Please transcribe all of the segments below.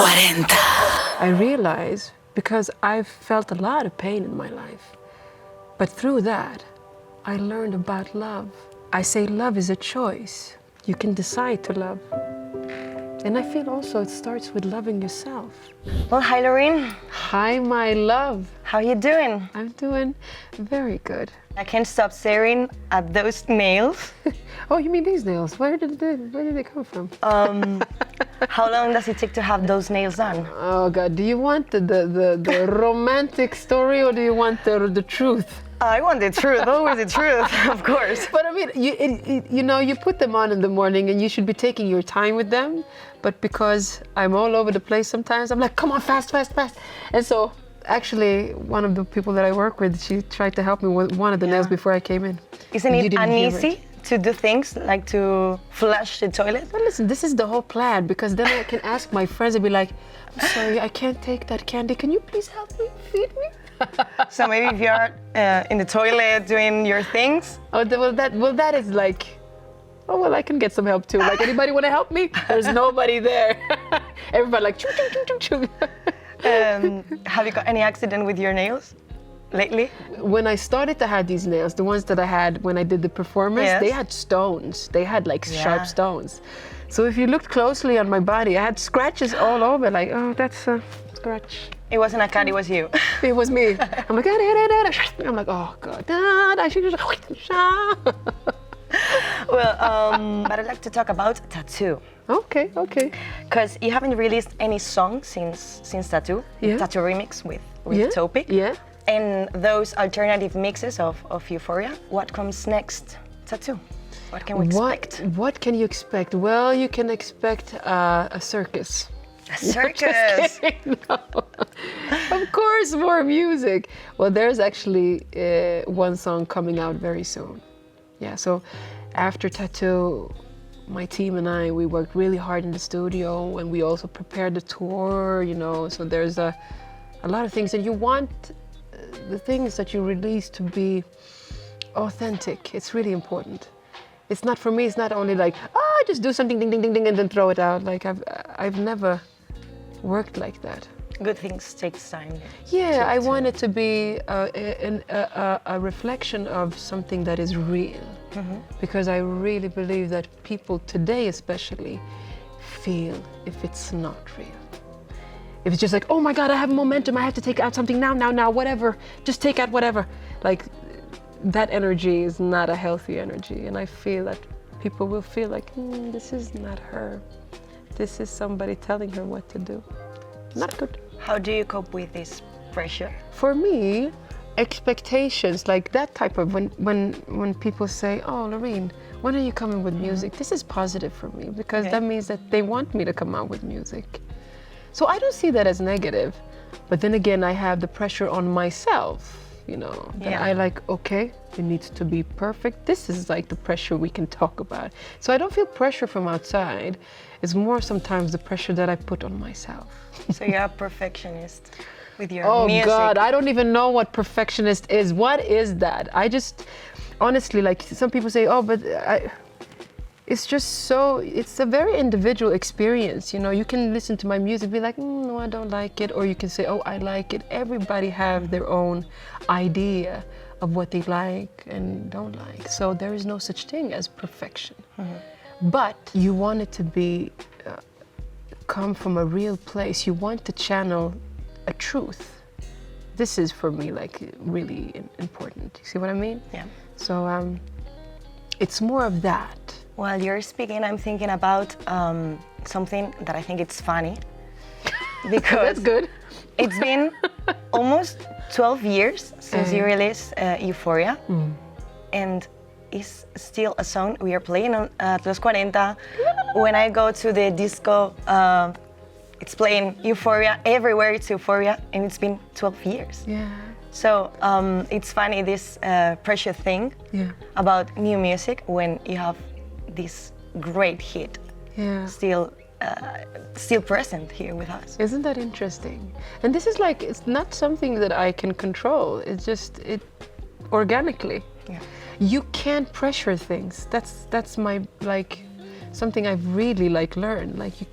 40. I realize because I've felt a lot of pain in my life, but through that, I learned about love. I say love is a choice. You can decide to love. And I feel also it starts with loving yourself. Well, hi, Loreen. Hi, my love. How are you doing? I'm doing very good. I can't stop staring at those nails. Oh, you mean these nails? Where did they come from? How long does it take to have those nails done? Oh God, do you want the romantic story or do you want the truth? I want the truth, always the truth, of course. But I mean, you put them on in the morning and you should be taking your time with them. But because I'm all over the place sometimes, I'm like, come on, fast. And so actually, one of the people that I work with, she tried to help me with one of the nails before I came in. Isn't it uneasy to do things like to flush the toilet? But listen, this is the whole plan because then I can ask my friends and be like, I'm sorry, I can't take that candy. Can you please help me, feed me? So maybe if you're in the toilet doing your things. Oh, that is like, oh well, I can get some help too. Like, anybody want to help me? There's nobody there. Everybody like, choo, choo, choo, choo, choo. Have you got any accident with your nails lately? When I started to have these nails, the ones that I had when I did the performance, they had stones. They had like sharp stones. So if you looked closely on my body, I had scratches all over. Like, oh, that's a scratch. It wasn't a cat, it was you. It was me. I'm like, I'm like, oh God. Well, but I'd like to talk about Tattoo. Okay. Because you haven't released any song since Tattoo. Tattoo remix with Topic. Yeah. And those alternative mixes of Euphoria. What comes next? Tattoo. What can we expect? What can you expect? Well, you can expect a circus. A circus? No. Of course, more music. Well, there's actually one song coming out very soon. Yeah, so after Tattoo, my team and I, we worked really hard in the studio and we also prepared the tour, so there's a lot of things, and you want the things that you release to be authentic. It's really important. It's not, for me, it's not only like, just do something, ding, ding, ding, ding, and then throw it out. Like, I've never worked like that. Good things takes time. Yeah, I want it to be a reflection of something that is real. Because I really believe that people today especially feel if it's not real. If it's just like, oh my God, I have momentum, I have to take out something now, whatever, just take out whatever. Like, that energy is not a healthy energy. And I feel that people will feel like, this is not her. This is somebody telling her what to do. Not good. How do you cope with this pressure? For me, expectations, like that type of, when people say, oh, Loreen, when are you coming with music? This is positive for me because that means that they want me to come out with music. So I don't see that as negative. But then again, I have the pressure on myself, that I like, okay, it needs to be perfect. This is like the pressure we can talk about. So I don't feel pressure from outside. It's more sometimes the pressure that I put on myself. So you're a perfectionist with your Oh music. God, I don't even know what perfectionist is. What is that? I just, honestly, like some people say, oh, but it's just so, it's a very individual experience. You can listen to my music, be like, no, I don't like it. Or you can say, oh, I like it. Everybody have their own idea of what they like and don't like. So there is no such thing as perfection. But you want it to be, come from a real place. You want to channel a truth. This is for me like really important. You see what I mean? Yeah. So it's more of that. While you're speaking, I'm thinking about something that I think it's funny. Because that's good. It's been almost 12 years since you released Euphoria. And it's still a song we are playing on LOS40. When I go to the disco, it's playing Euphoria. Everywhere it's Euphoria, and it's been 12 years. Yeah. So it's funny, this pressure thing about new music when you have this great hit still present here with us. Isn't that interesting? And this is like, it's not something that I can control. It's just, organically. Yeah. You can't pressure things. That's my, like, something I've really learned. Like, you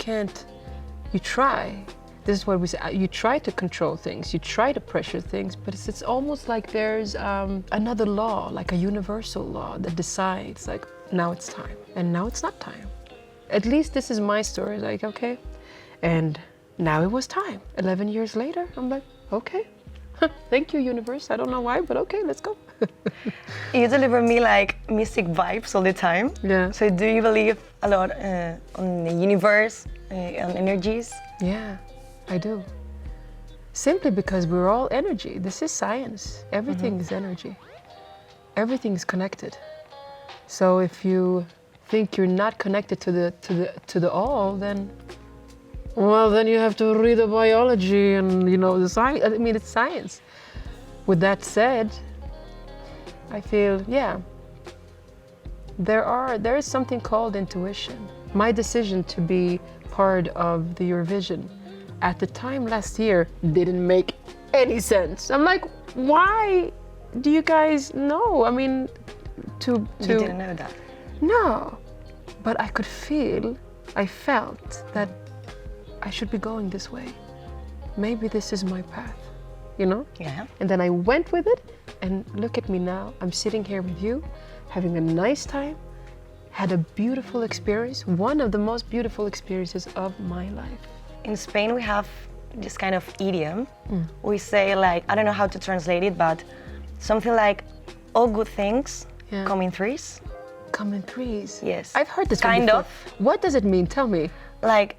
try, this is what we say, you try to control things, you try to pressure things, but it's almost like there's another law, like a universal law that decides, like, now it's time, and now it's not time. At least this is my story, like, okay, and now it was time. 11 years later, I'm like, okay, thank you, universe. I don't know why, but okay, let's go. You deliver me like mystic vibes all the time. Yeah. So do you believe a lot on the universe, on energies? Yeah, I do. Simply because we're all energy. This is science. Everything is energy. Everything is connected. So if you think you're not connected to the all, then, well, then you have to read the biology and, you know, the science. I mean, it's science. With that said, I feel, yeah, there is something called intuition. My decision to be part of the Eurovision at the time last year didn't make any sense. I'm like, why do you guys know? I mean, You didn't know that? No, but I felt that I should be going this way. Maybe this is my path, you know? Yeah. And then I went with it, and look at me now. I'm sitting here with you, having a nice time, had a beautiful experience, one of the most beautiful experiences of my life. In Spain, we have this kind of idiom. We say, like, I don't know how to translate it, but something like, all good things come in threes. Come in threes? Yes. I've heard this kind one of. What does it mean? Tell me. Like,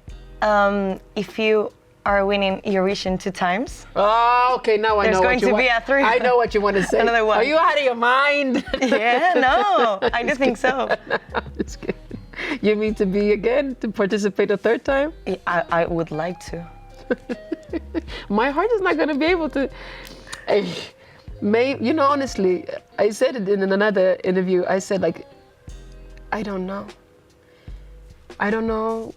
if you are winning Eurovision 2 times. Oh, okay, now I know what you want. There's going to be a third. I know what you want to say. Another one. Are you out of your mind? Yeah, no, I do think so. Just kidding. You mean to participate a third time? I would like to. My heart is not going to be able to. You know, honestly, I said it in another interview. I said, like, I don't know. I don't know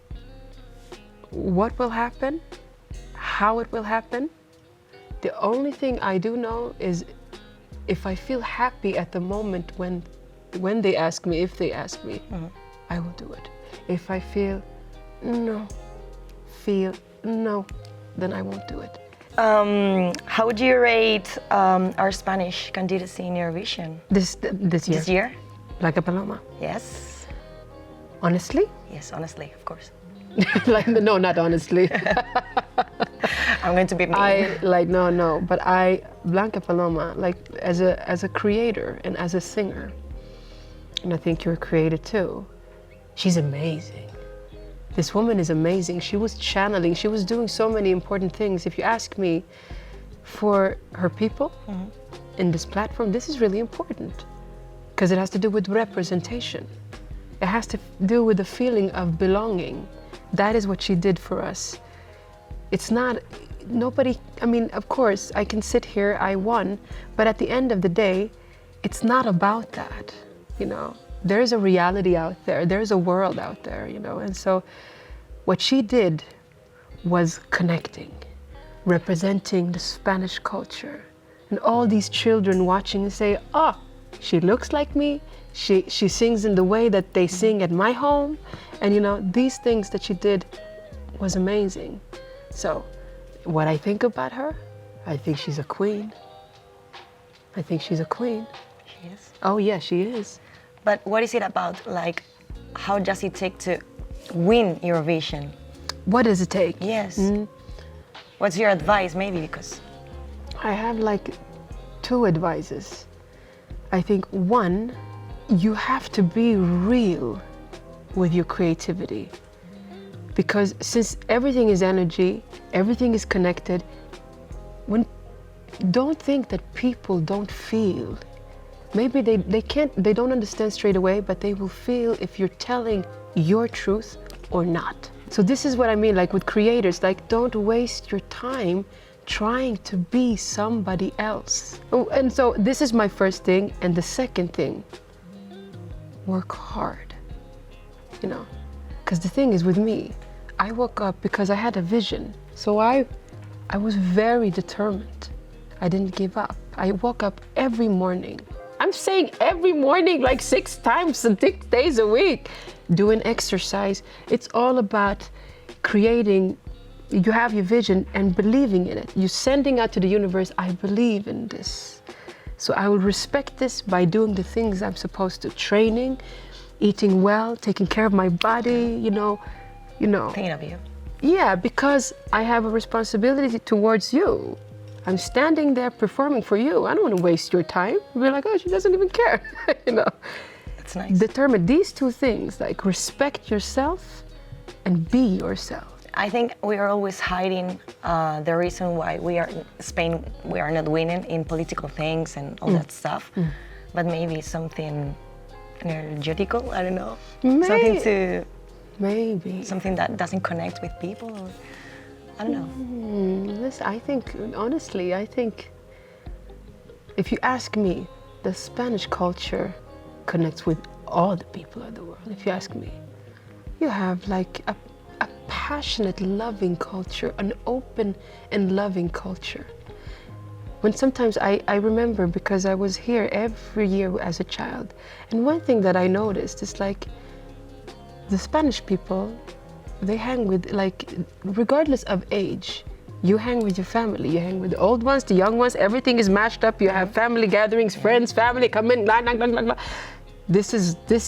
what will happen, how it will happen. The only thing I do know is if I feel happy at the moment when they ask me, if they ask me, I will do it. If I feel no, then I won't do it. How would you rate our Spanish candidacy in Eurovision? This year? This year? Blanca Paloma. Yes. Honestly? Yes, honestly, of course. Like, no, not honestly. I'm going to be mean. No. But Blanca Paloma, like, as a creator and as a singer, and I think you're a creator too, she's amazing. This woman is amazing. She was channeling, she was doing so many important things. If you ask me, for her people in this platform, this is really important because it has to do with representation. It has to do with the feeling of belonging. That is what she did for us. It's not, nobody, I mean, of course, I can sit here, I won, but at the end of the day, it's not about that, you know. There's a reality out there, there's a world out there, you know, and so what she did was connecting, representing the Spanish culture, and all these children watching and say, oh, she looks like me, she sings in the way that they sing at my home, and you know, these things that she did was amazing. So, what I think about her, I think she's a queen. I think she's a queen. She is. Oh yeah, she is. But what is it about? Like, how does it take to win Eurovision? What does it take? Yes. What's your advice, maybe? Because I have like 2 advices. I think 1, you have to be real with your creativity. Because since everything is energy, everything is connected, don't think that people don't feel. Maybe they don't understand straight away, but they will feel if you're telling your truth or not. So this is what I mean, like with creators, like don't waste your time trying to be somebody else. Oh, and so this is my first thing. And the second thing, work hard, you know, because the thing is with me, I woke up because I had a vision. So I was very determined. I didn't give up. I woke up every morning. I'm saying every morning, like 6 times and 6 days a week, doing exercise. It's all about creating you have your vision and believing in it. You're sending out to the universe, I believe in this. So I will respect this by doing the things I'm supposed to, training, eating well, taking care of my body, you know. Thinking of you. Yeah, because I have a responsibility towards you. I'm standing there performing for you. I don't want to waste your time. Be like, oh, she doesn't even care, you know. That's nice. Determine these two things, like respect yourself and be yourself. I think we are always hiding the reason why we are in Spain, we are not winning in political things and all that stuff. But maybe something energetical, I don't know. Something that doesn't connect with people, or I don't know. Listen, I think, honestly, if you ask me, the Spanish culture connects with all the people of the world. If you ask me, you have like a passionate, loving culture, an open and loving culture. When sometimes I remember, because I was here every year as a child, and one thing that I noticed is like the Spanish people, they hang with, like, regardless of age, you hang with your family, you hang with the old ones, the young ones, everything is mashed up, you have family gatherings, friends, family, come in, blah, blah, blah, blah, blah. This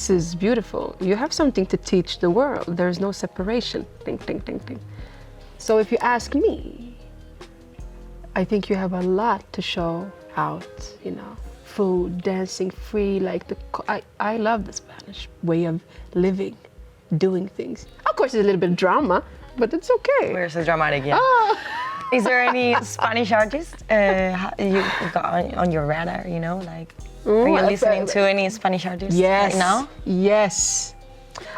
is beautiful. You have something to teach the world. There's no separation. Ding, ding, ding, ding. So if you ask me, I think you have a lot to show out, you know, food, dancing, free, like I love the Spanish way of living, doing things. Of course, there's a little bit of drama, but it's okay. We're so dramatic, yeah. Oh. Is there any Spanish artist you got on your radar, you know, like, are you listening to any Spanish artists right now? Yes.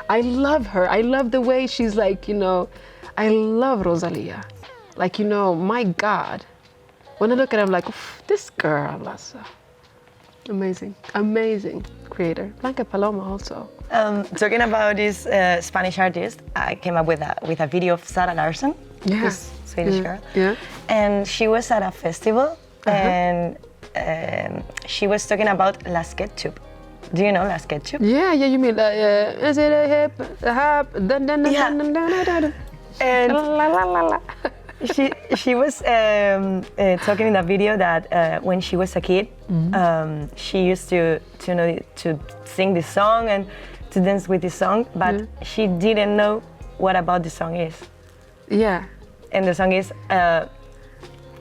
I love her. I love the way she's like, you know, I love Rosalía. Like, you know, my God. When I look at her, I'm like, this girl, amazing, amazing creator. Blanca Paloma also. Talking about this Spanish artist, I came up with a video of Sarah Larsson, this Swedish girl. Yeah. And she was at a festival, and she was talking about Las Ketchup. Do you know Las Ketchup? Yeah, you mean, is it a hip, a hop, dun dun dun dun dun dun dun. And la la la la. She was talking in the video that when she was a kid, she used to sing this song and to dance with this song, but she didn't know what about the song is. Yeah. And the song is,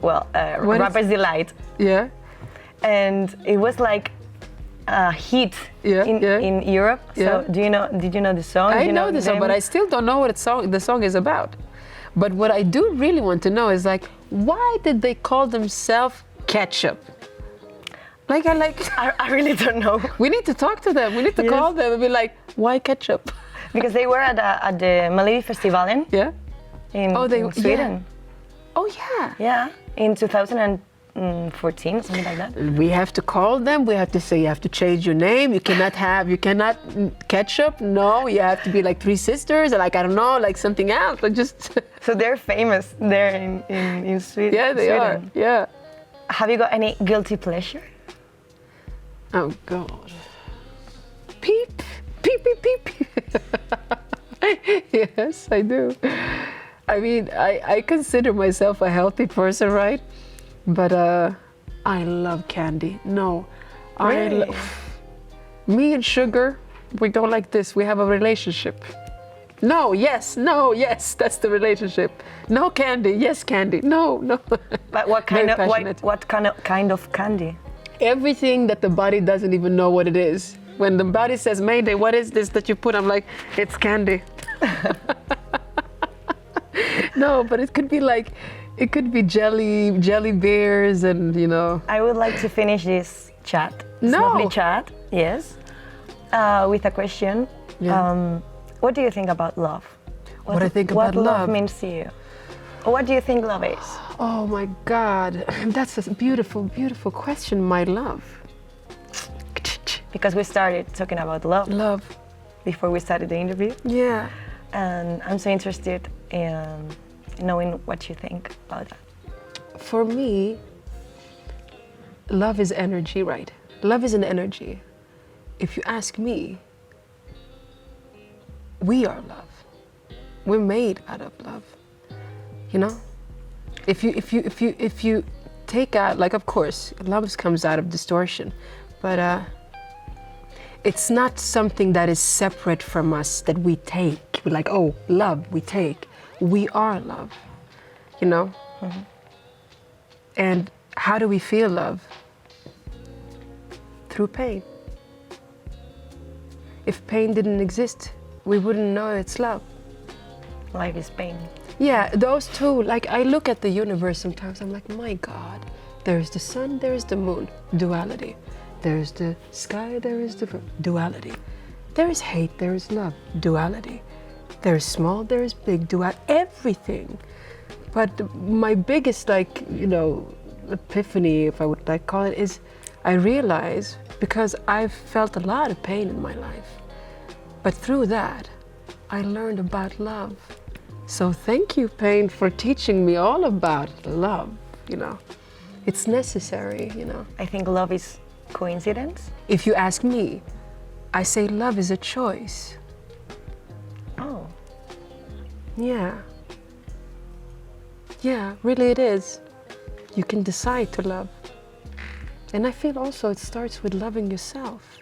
Rapper's Delight. Yeah. And it was like a hit in Europe. So did you know the song? I know the song, but I still don't know what the song is about. But what I do really want to know is like, why did they call themselves Ketchup? Like, I really don't know. We need to talk to them. We need to call them and be like, why Ketchup? Because they were at the Melodifestivalen. Yeah. In Sweden. Yeah. Oh yeah. Yeah, in 2014, something like that. We have to call them. We have to say you have to change your name. You cannot Ketchup. No, you have to be like Three Sisters, or like, I don't know, like something else. Like just. So they're famous there in Sweden. Yeah, they are. Yeah. Have you got any guilty pleasure? Oh God. Peep, peep, peep, peep. Yes, I do. I mean, I consider myself a healthy person, right? But I love candy. No, really? Me and sugar, we don't like this. We have a relationship. No, yes, that's the relationship. No candy, yes candy. No. But what kind of candy? Everything that the body doesn't even know what it is. When the body says, Mayday, what is this that you put? I'm like, it's candy. No, but it could be jelly bears, and you know. I would like to finish this chat. Lovely chat, yes. With a question. Yeah. What do you think about love? What I think about love? What love means to you? What do you think love is? Oh my God, that's a beautiful, beautiful question, my love. Because we started talking about love. Love. Before we started the interview. Yeah. And I'm so interested in knowing what you think about that. For me, love is energy, right? Love is an energy. If you ask me, we are love. We're made out of love. you know? If you take out, like, of course, love comes out of distortion, but it's not something that is separate from us that we take. We're like, oh, love, we take. We are love, you know? Mm-hmm. And how do we feel love? Through pain. If pain didn't exist, we wouldn't know it's love. Life is pain. Yeah, those two, like, I look at the universe sometimes, I'm like, my God, there's the sun, there's the moon, duality. There's the sky, there is the duality. There is hate, there is love, duality. There is small, there is big, duality, everything. But my biggest, like, you know, epiphany, if I would like call it, is I realize, because I've felt a lot of pain in my life, but through that, I learned about love. So thank you, pain, for teaching me all about love, you know. It's necessary, you know. I think love is coincidence. If you ask me, I say love is a choice. Oh. Yeah. Yeah, really it is. You can decide to love. And I feel also it starts with loving yourself.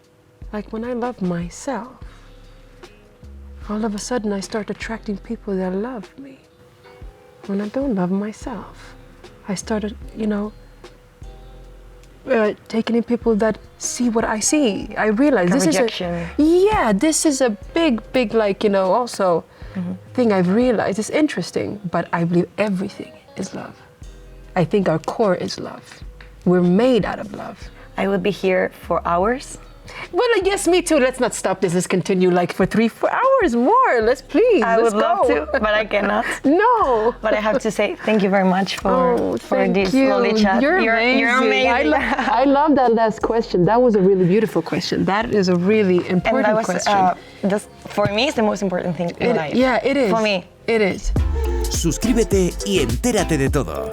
Like when I love myself, all of a sudden I start attracting people that love me. When I don't love myself, I started, you know, taking in people that see what I see. I realize like this rejection. This is a big, like, you know, also thing I've realized. It's interesting, but I believe everything is love. I think our core is love. We're made out of love. I would be here for hours. Well, yes, me too. Let's not stop this. Let's continue like for 3-4 hours more. Let's please. I let's would love go. to, but I cannot. No. But I have to say thank you very much for this lovely chat. You're amazing. I love that last question. That was a really beautiful question. That is a really important question. For me, it's the most important thing in life. Yeah, it is. For me. It is. Suscríbete y entérate de todo.